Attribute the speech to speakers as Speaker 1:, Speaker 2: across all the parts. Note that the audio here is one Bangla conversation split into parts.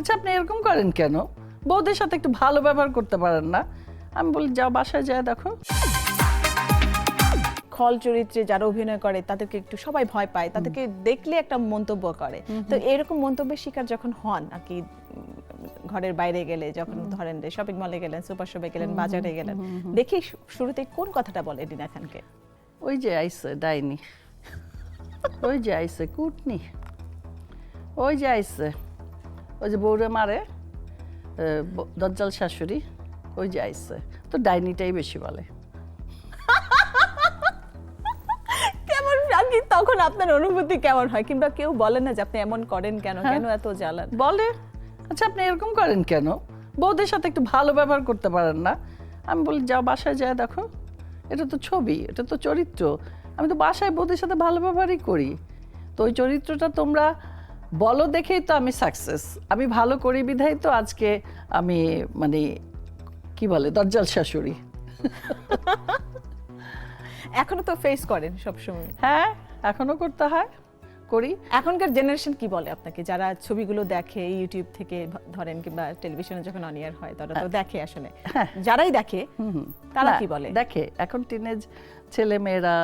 Speaker 1: আচ্ছা আপনি এরকম করেন কেন? বউদের সাথে একটু ভালো ব্যবহার করতে পারেন না? আমি বলি যাও বাসায় যায় দেখো।
Speaker 2: খল চরিত্রে যারা অভিনয় করে তাদেরকে একটু সবাই ভয় পায়, তাদেরকে দেখলে একটা মন্তব্য করে। তো এরকম মন্তব্যের শিকার যখন হন আর কি, ঘরের বাইরে গেলে, যখন ধরেন যে শপিং মলে গেলেন, সুপার শপে গেলেন, বাজারে গেলেন, দেখি শুরুতে কোন কথাটা বলে ডিনা খানকে?
Speaker 1: ওই যে আইসে ডাইনি, ওই যে আইসে কুটনি, ওই যে আইসে, ওই যে বউরে মারে দজ্জাল শাশুড়ি, ওই যে আইসে। তো ডাইনিটাই বেশি বলে।
Speaker 2: কেমন আর কি তখন আপনার অনুভূতি কেমন হয়? কিংবা কেউ বলে না যে আপনি এমন করেন কেন, কেন এত জ্বালান?
Speaker 1: বলে আচ্ছা আপনি এরকম করেন কেন? বউদের সাথে একটু ভালো ব্যবহার করতে পারেন না? আমি বলি যাও বাসায় যায় দেখো। এটা তো ছবি, এটা তো চরিত্র। আমি তো বাসায় বউদের সাথে ভালো ব্যবহারই করি। তো ওই চরিত্রটা তোমরা বলো দেখেই তো আমি সাকসেস। আমি ভালো করি বিধাই তো আজকে আমি মানে কি বলে দজ্জাল শাশুড়ি।
Speaker 2: এখনো তো ফেস করেন সবসময়?
Speaker 1: হ্যাঁ এখনো করতে হয়, করি।
Speaker 2: এখনকার জেনারেশন কি বলে আপনাকে, যারা ছবিগুলো দেখে ইউটিউব থেকে ধরেন, কিংবা টেলিভিশনে যখন অন এয়ার হয় তারা তো দেখে আসলে, যারাই দেখে তারা
Speaker 1: না,
Speaker 2: কি বলে?
Speaker 1: দেখে এখন টিনেজ ছেলে মেয়েরা,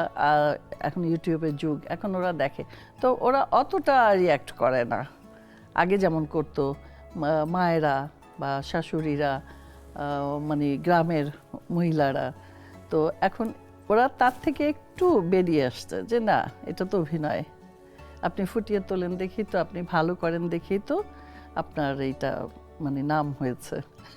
Speaker 1: এখন ইউটিউবের যুগ, এখন ওরা দেখে তো ওরা অতটা রিয়্যাক্ট করে না আগে যেমন করতো মায়েরা বা শাশুড়িরা, মানে গ্রামের মহিলারা। তো এখন ওরা তার থেকে একটু বেরিয়ে আসছে যে না এটা তো অভিনয়, আপনি ফুটিয়ে তোলেন দেখি তো, আপনি ভালো করেন দেখি তো আপনার এইটা মানে নাম হয়েছে।